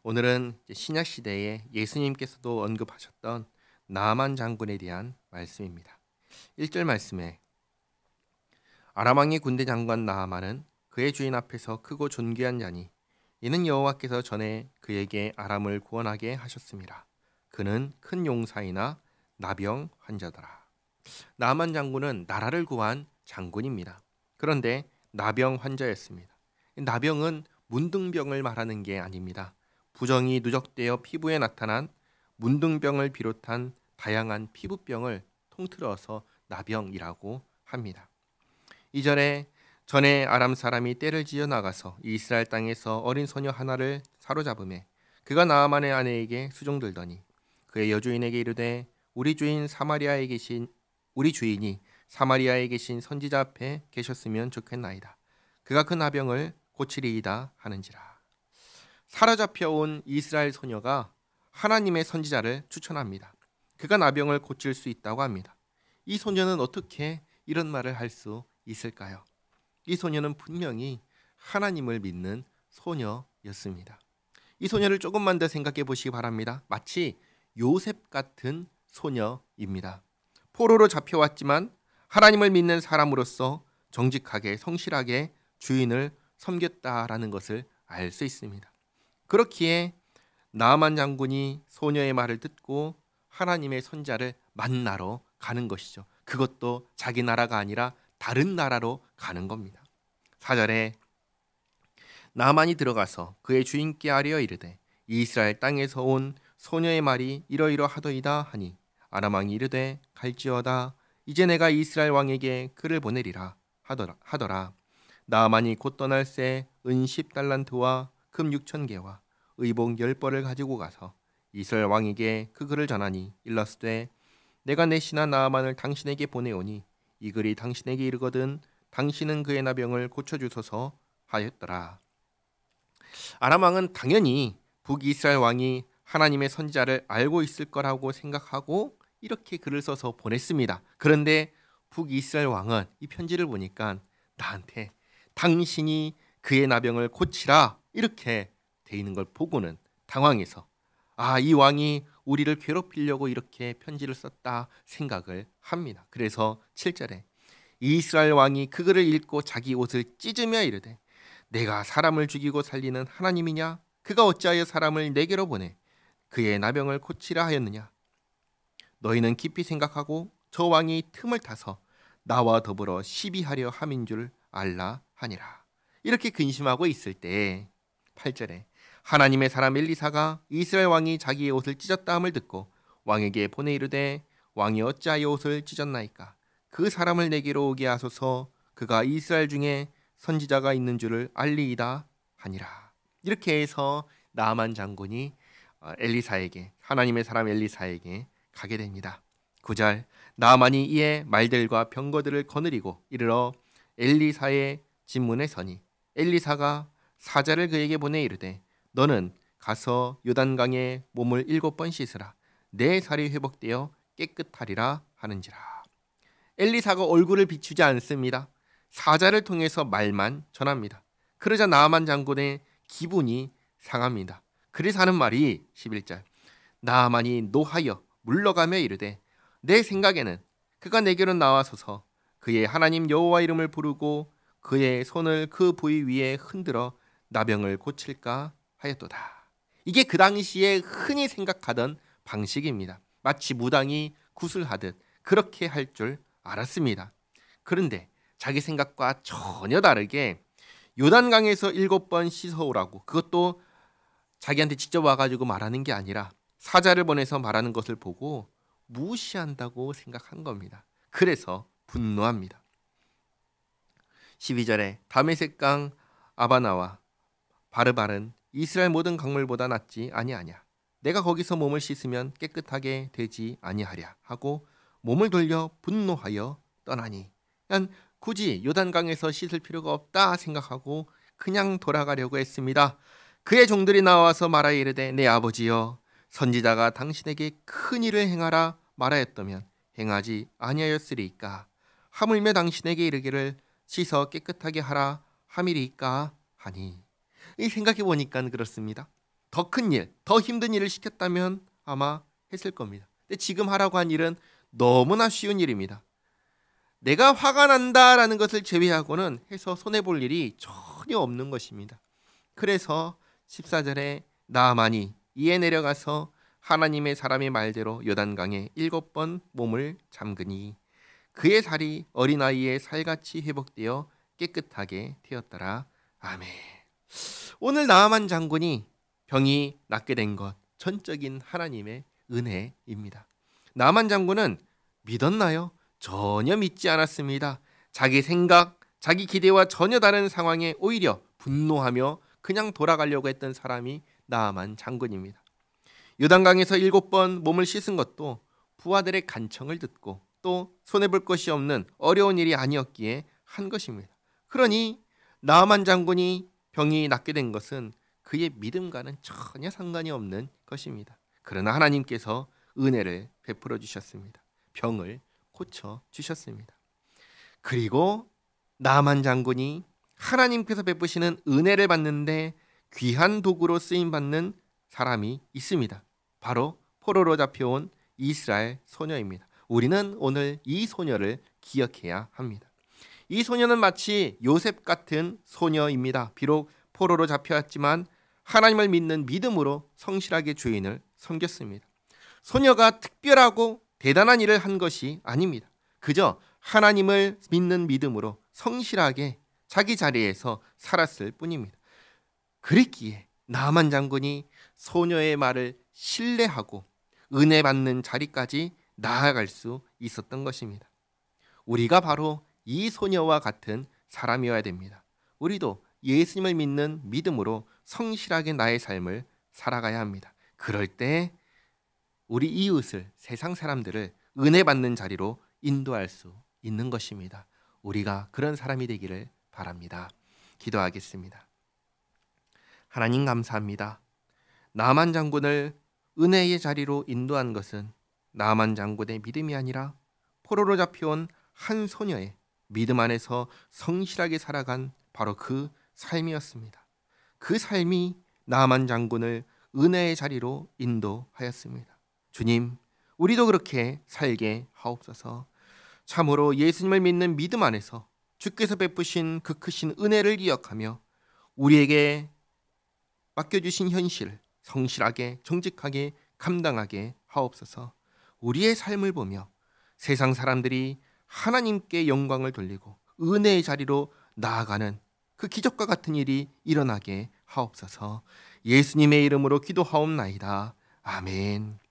오늘은 신약 시대에 예수님께서도 언급하셨던 나아만 장군에 대한 말씀입니다. 1절 말씀에 아람 왕의 군대 장관 나아만은 그의 주인 앞에서 크고 존귀한 자니 이는 여호와께서 전에 그에게 아람을 구원하게 하셨습니다. 그는 큰 용사이나 나병 환자더라. 나아만 장군은 나라를 구한 장군입니다. 그런데 나병 환자였습니다. 나병은 문둥병을 말하는 게 아닙니다. 부정이 누적되어 피부에 나타난 문둥병을 비롯한 다양한 피부병을 통틀어서 나병이라고 합니다. 이전에 전에 아람 사람이 떼를 지어 나가서 이스라엘 땅에서 어린 소녀 하나를 사로잡음에 그가 나아만의 아내에게 수종들더니 그의 여주인에게 이르되 우리 주인이 사마리아에 계신 선지자 앞에 계셨으면 좋겠나이다. 그가 그 나병을 고치리이다 하는지라. 사로잡혀온 이스라엘 소녀가 하나님의 선지자를 추천합니다. 그가 나병을 고칠 수 있다고 합니다. 이 소녀는 어떻게 이런 말을 할 수 있을까요? 이 소녀는 분명히 하나님을 믿는 소녀였습니다. 이 소녀를 조금만 더 생각해 보시기 바랍니다. 마치 요셉 같은 소녀입니다. 포로로 잡혀왔지만 하나님을 믿는 사람으로서 정직하게 성실하게 주인을 섬겼다라는 것을 알 수 있습니다. 그렇기에 나아만 장군이 소녀의 말을 듣고 하나님의 선지자를 만나러 가는 것이죠. 그것도 자기 나라가 아니라 다른 나라로 가는 겁니다. 4절에 나아만이 들어가서 그의 주인께 아뢰어 이르되 이스라엘 땅에서 온 소녀의 말이 이러이러하더이다 하니 아람 왕이 이르되 갈지어다 이제 내가 이스라엘 왕에게 그를 보내리라 하더라. 나아만이 곧 떠날새 은 10달란트와 금 6,000개와 의복 10벌을 가지고 가서 이스라엘 왕에게 그 글을 전하니 일러스되 내가 내 신하 나아만을 당신에게 보내오니 이 글이 당신에게 이르거든 당신은 그의 나병을 고쳐주소서 하였더라. 아람 왕은 당연히 북이스라엘 왕이 하나님의 선지자를 알고 있을 거라고 생각하고 이렇게 글을 써서 보냈습니다. 그런데 북이스라엘 왕은 이 편지를 보니까 나한테 당신이 그의 나병을 고치라 이렇게 돼 있는 걸 보고는 당황해서 이 왕이 우리를 괴롭히려고 이렇게 편지를 썼다 생각을 합니다. 그래서 7절에 이스라엘 왕이 그 글을 읽고 자기 옷을 찢으며 이르되 내가 사람을 죽이고 살리는 하나님이냐? 그가 어찌하여 사람을 내게로 보내 그의 나병을 고치라 하였느냐? 너희는 깊이 생각하고 저 왕이 틈을 타서 나와 더불어 시비하려 함인 줄 알라 하니라. 이렇게 근심하고 있을 때 8절에 하나님의 사람 엘리사가 이스라엘 왕이 자기의 옷을 찢었다 함을 듣고 왕에게 보내 이르되 왕이 어찌하여 옷을 찢었나이까? 그 사람을 내게로 오게 하소서. 그가 이스라엘 중에 선지자가 있는 줄을 알리이다 하니라. 이렇게 해서 나아만 장군이 엘리사에게 하나님의 사람 엘리사에게 가게 됩니다. 9절 나아만이 이에 말들과 병거들을 거느리고 이르러 엘리사의 진문에 서니 엘리사가 사자를 그에게 보내 이르되 너는 가서 요단강에 몸을 7번 씻으라. 내 살이 회복되어 깨끗하리라 하는지라. 엘리사가 얼굴을 비추지 않습니다. 사자를 통해서 말만 전합니다. 그러자 나아만 장군의 기분이 상합니다. 그래서 하는 말이 11절 나아만이 노하여 물러가며 이르되 내 생각에는 그가 내게로 나와서서 그의 하나님 여호와 이름을 부르고 그의 손을 그 부위 위에 흔들어 나병을 고칠까 하였도다. 이게 그 당시에 흔히 생각하던 방식입니다. 마치 무당이 구슬하듯 그렇게 할 줄 알았습니다. 그런데 자기 생각과 전혀 다르게 요단강에서 7번 씻어오라고, 그것도 자기한테 직접 와가지고 말하는 게 아니라 사자를 보내서 말하는 것을 보고 무시한다고 생각한 겁니다. 그래서 분노합니다. 12절에 다메섹강 아바나와 바르발은 이스라엘 모든 강물보다 낫지 아니하냐? 내가 거기서 몸을 씻으면 깨끗하게 되지 아니하랴 하고 몸을 돌려 분노하여 떠나니, 난 굳이 요단강에서 씻을 필요가 없다 생각하고 그냥 돌아가려고 했습니다. 그의 종들이 나와서 말하여 이르되 내 아버지여 선지자가 당신에게 큰 일을 행하라 말하였다면 행하지 아니하였으리이까? 하물며 당신에게 이르기를 씻어 깨끗하게 하라 함이리이까 하니. 이 생각해 보니까 그렇습니다. 더 큰 일, 더 힘든 일을 시켰다면 아마 했을 겁니다. 근데 지금 하라고 한 일은 너무나 쉬운 일입니다. 내가 화가 난다라는 것을 제외하고는 해서 손해볼 일이 전혀 없는 것입니다. 그래서 14절에 나아만이 이에 내려가서 하나님의 사람의 말대로 요단강에 7번 몸을 잠그니 그의 살이 어린아이의 살같이 회복되어 깨끗하게 되었더라. 아멘. 오늘 나아만 장군이 병이 낫게 된 것, 전적인 하나님의 은혜입니다. 나아만 장군은 믿었나요? 전혀 믿지 않았습니다. 자기 생각, 자기 기대와 전혀 다른 상황에 오히려 분노하며 그냥 돌아가려고 했던 사람이 나아만 장군입니다. 요단강에서 7번 몸을 씻은 것도 부하들의 간청을 듣고 또 손해볼 것이 없는 어려운 일이 아니었기에 한 것입니다. 그러니 나아만 장군이 병이 낫게 된 것은 그의 믿음과는 전혀 상관이 없는 것입니다. 그러나 하나님께서 은혜를 베풀어 주셨습니다. 병을 고쳐 주셨습니다. 그리고 나아만 장군이 하나님께서 베푸시는 은혜를 받는데 귀한 도구로 쓰임 받는 사람이 있습니다. 바로 포로로 잡혀온 이스라엘 소녀입니다. 우리는 오늘 이 소녀를 기억해야 합니다. 이 소녀는 마치 요셉 같은 소녀입니다. 비록 포로로 잡혀왔지만 하나님을 믿는 믿음으로 성실하게 주인을 섬겼습니다. 소녀가 특별하고 대단한 일을 한 것이 아닙니다. 그저 하나님을 믿는 믿음으로 성실하게 자기 자리에서 살았을 뿐입니다. 그랬기에 나아만 장군이 소녀의 말을 신뢰하고 은혜 받는 자리까지 나아갈 수 있었던 것입니다. 우리가 바로 이 소녀와 같은 사람이어야 됩니다. 우리도 예수님을 믿는 믿음으로 성실하게 나의 삶을 살아가야 합니다. 그럴 때 우리 이웃을, 세상 사람들을 은혜 받는 자리로 인도할 수 있는 것입니다. 우리가 그런 사람이 되기를 바랍니다. 기도하겠습니다. 하나님 감사합니다. 나아만 장군을 은혜의 자리로 인도한 것은 나아만 장군의 믿음이 아니라 포로로 잡혀온 한 소녀의 믿음 안에서 성실하게 살아간 바로 그 삶이었습니다. 그 삶이 나아만 장군을 은혜의 자리로 인도하였습니다. 주님, 우리도 그렇게 살게 하옵소서. 참으로 예수님을 믿는 믿음 안에서 주께서 베푸신 그 크신 은혜를 기억하며 우리에게 맡겨주신 현실을 성실하게 정직하게 감당하게 하옵소서. 우리의 삶을 보며 세상 사람들이 하나님께 영광을 돌리고 은혜의 자리로 나아가는 그 기적과 같은 일이 일어나게 하옵소서. 예수님의 이름으로 기도하옵나이다. 아멘.